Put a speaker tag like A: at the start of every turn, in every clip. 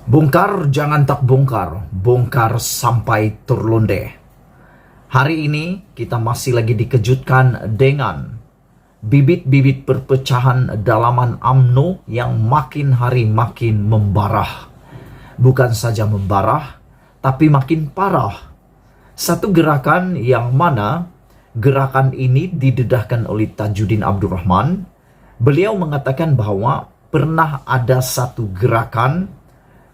A: Bongkar jangan tak bongkar, bongkar sampai terlonde. Hari ini kita masih lagi dikejutkan dengan bibit-bibit perpecahan dalaman UMNO yang makin hari makin membarah. Bukan saja membarah, tapi makin parah. Satu gerakan yang mana gerakan ini didedahkan oleh Tajudin Abdul Rahman. Beliau mengatakan bahwa pernah ada satu gerakan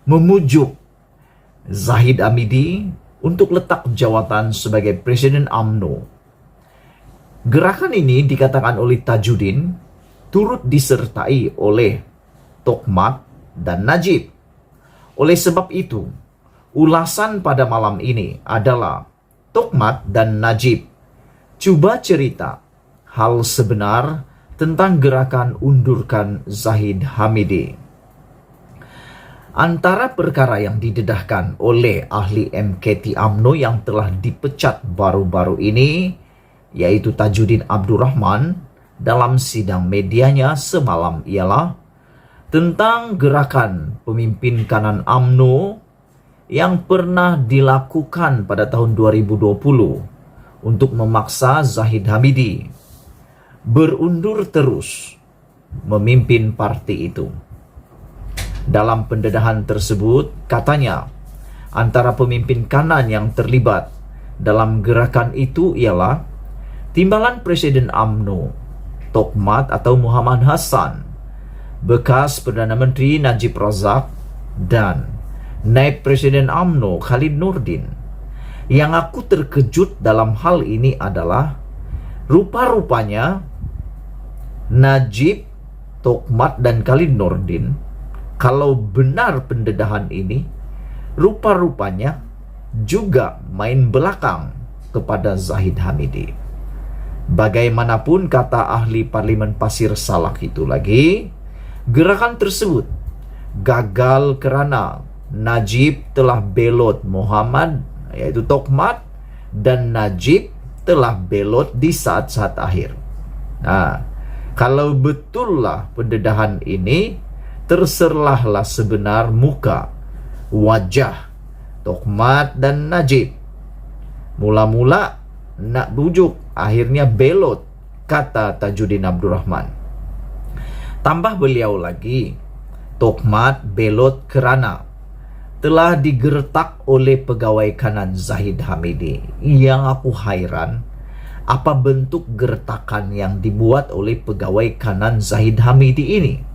A: memujuk Zahid Hamidi untuk letak jawatan sebagai Presiden UMNO. Gerakan ini dikatakan oleh Tajudin turut disertai oleh Tokmat dan Najib. Oleh sebab itu, ulasan pada malam ini adalah Tokmat dan Najib coba cerita hal sebenar tentang gerakan undurkan Zahid Hamidi. Antara perkara yang didedahkan oleh ahli MKT UMNO yang telah dipecat baru-baru ini, yaitu Tajudin Abdul Rahman, dalam sidang medianya semalam ialah tentang gerakan pemimpin kanan UMNO yang pernah dilakukan pada tahun 2020 untuk memaksa Zahid Hamidi berundur terus memimpin parti itu. Dalam pendedahan tersebut, katanya antara pemimpin kanan yang terlibat dalam gerakan itu ialah Timbalan Presiden UMNO Tokmat atau Muhammad Hassan, bekas Perdana Menteri Najib Razak, dan Naib Presiden UMNO Khalid Nurdin. Yang aku terkejut dalam hal ini adalah rupa-rupanya Najib, Tokmat, dan Khalid Nurdin, kalau benar pendedahan ini, rupa-rupanya juga main belakang kepada Zahid Hamidi. Bagaimanapun kata ahli Parlimen Pasir Salak itu lagi, gerakan tersebut gagal kerana Najib telah belot Muhammad, yaitu Tokmat, dan Najib telah belot di saat-saat akhir. Nah, kalau betullah pendedahan ini, terserlahlah sebenar muka, wajah Tokmat dan Najib. Mula-mula nak bujuk, akhirnya belot, kata Tajudin Abdul Rahman. Tambah beliau lagi, Tokmat belot kerana telah digertak oleh pegawai kanan Zahid Hamidi. Yang aku hairan, apa bentuk gertakan yang dibuat oleh pegawai kanan Zahid Hamidi ini?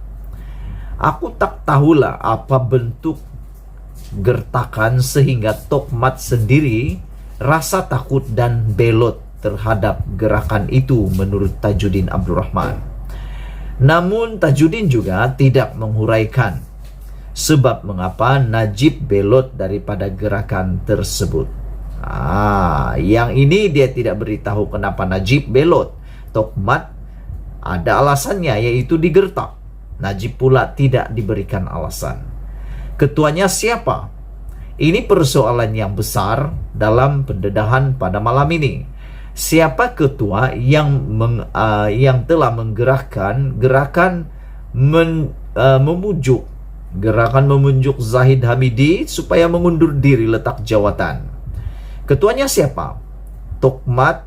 A: Aku tak tahulah apa bentuk gertakan sehingga Tokmat sendiri rasa takut dan belot terhadap gerakan itu menurut Tajudin Abdul Rahman. Namun Tajudin juga tidak menghuraikan sebab mengapa Najib belot daripada gerakan tersebut. Yang ini dia tidak beritahu kenapa Najib belot. Tokmat ada alasannya, yaitu digertak. Najib pula tidak diberikan alasan. Ketuanya siapa? Ini persoalan yang besar dalam pendedahan pada malam ini. Siapa ketua yang telah menggerakkan gerakan memujuk Zahid Hamidi supaya mengundur diri letak jawatan? Ketuanya siapa? Tokmat,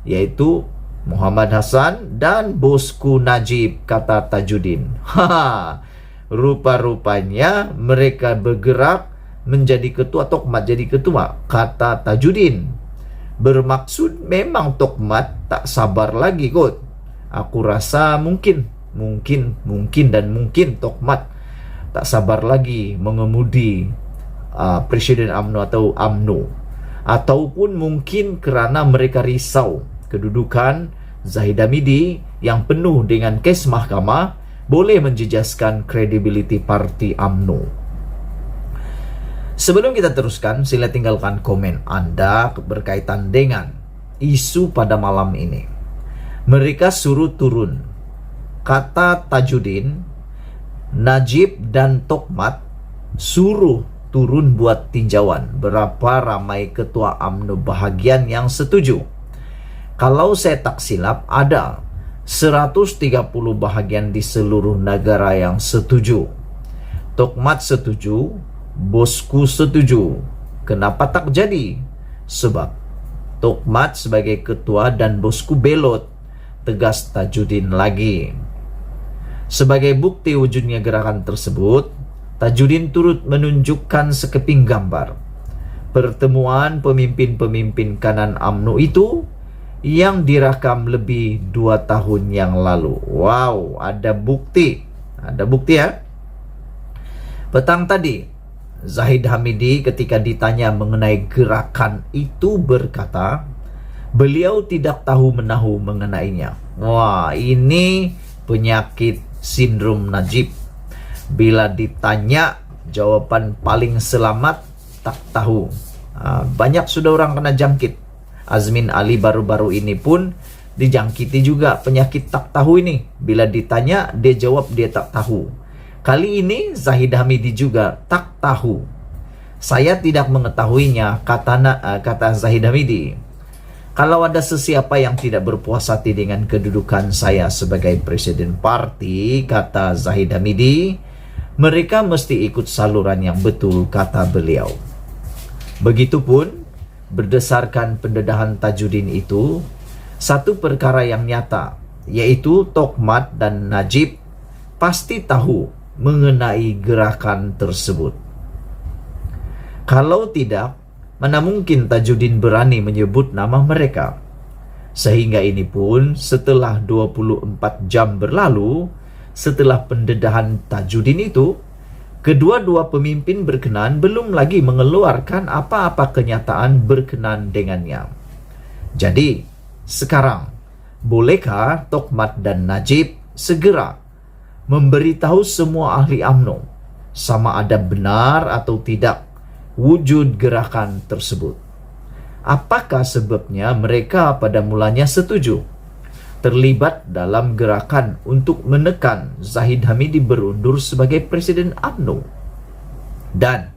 A: yaitu Muhammad Hassan, dan bosku Najib, kata Tajudin. Rupa-rupanya mereka bergerak menjadi ketua, Tokmat jadi ketua, kata Tajudin. Bermaksud memang Tokmat tak sabar lagi kot. Aku rasa mungkin Tokmat tak sabar lagi mengemudi Presiden UMNO atau UMNO. Ataupun mungkin kerana mereka risau kedudukan Zahid Hamidi yang penuh dengan kes mahkamah boleh menjejaskan kredibiliti parti UMNO. Sebelum kita teruskan, sila tinggalkan komen Anda berkaitan dengan isu pada malam ini. Mereka suruh turun. Kata Tajudin, Najib dan Tokmat suruh turun buat tinjauan berapa ramai ketua UMNO bahagian yang setuju. Kalau saya tak silap, ada 130 bahagian di seluruh negara yang setuju. Tokmat setuju, Bosku setuju. Kenapa tak jadi? Sebab Tokmat sebagai ketua dan bosku belot, tegas Tajudin lagi. Sebagai bukti wujudnya gerakan tersebut, Tajudin turut menunjukkan sekeping gambar pertemuan pemimpin-pemimpin kanan UMNO itu yang direkam lebih 2 tahun yang lalu. Wow, ada bukti. Ada bukti ya. Petang tadi, Zahid Hamidi ketika ditanya mengenai gerakan itu berkata, beliau tidak tahu menahu mengenainya. Wah, ini penyakit sindrom Najib. Bila ditanya, jawaban paling selamat tak tahu. Banyak sudah orang kena jangkit. Azmin Ali baru-baru ini pun dijangkiti juga penyakit tak tahu ini. Bila ditanya, dia jawab dia tak tahu. Kali ini Zahid Hamidi juga tak tahu. Saya tidak mengetahuinya, kata Zahid Hamidi. Kalau ada sesiapa yang tidak berpuas hati dengan kedudukan saya sebagai presiden parti, kata Zahid Hamidi, mereka mesti ikut saluran yang betul, kata beliau. Begitupun, berdasarkan pendedahan Tajudin itu, satu perkara yang nyata, yaitu Tokmat dan Najib pasti tahu mengenai gerakan tersebut. Kalau tidak, mana mungkin Tajudin berani menyebut nama mereka? Sehingga ini pun setelah 24 jam berlalu, setelah pendedahan Tajudin itu, kedua-dua pemimpin berkenan belum lagi mengeluarkan apa-apa kenyataan berkenan dengannya. Jadi, sekarang, bolehkah Tokmat dan Najib segera memberitahu semua ahli UMNO sama ada benar atau tidak wujud gerakan tersebut? Apakah sebabnya mereka pada mulanya setuju terlibat dalam gerakan untuk menekan Zahid Hamidi berundur sebagai presiden UMNO? Dan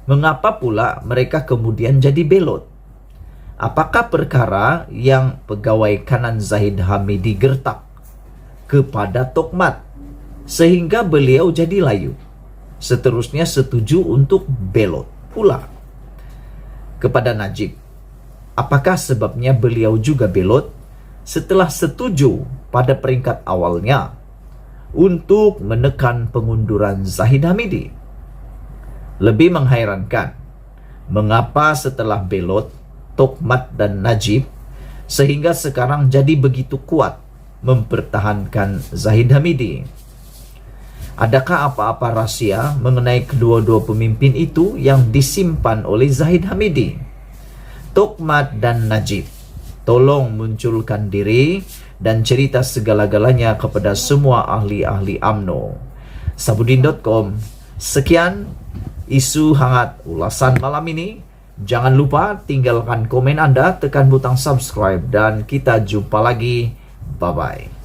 A: mengapa pula mereka kemudian jadi belot? Apakah perkara yang pegawai kanan Zahid Hamidi gertak kepada Tokmat sehingga beliau jadi layu, seterusnya setuju untuk belot pula kepada Najib? Apakah sebabnya beliau juga belot setelah setuju pada peringkat awalnya untuk menekan pengunduran Zahid Hamidi? Lebih menghairankan, mengapa setelah belot Tokmat dan Najib sehingga sekarang jadi begitu kuat mempertahankan Zahid Hamidi? Adakah apa-apa rahasia mengenai kedua-dua pemimpin itu yang disimpan oleh Zahid Hamidi? Tokmat dan Najib, tolong munculkan diri dan cerita segala-galanya kepada semua ahli-ahli UMNO. Sabudin.com. Sekian isu hangat ulasan malam ini. Jangan lupa tinggalkan komen Anda, tekan butang subscribe, dan kita jumpa lagi. Bye-bye.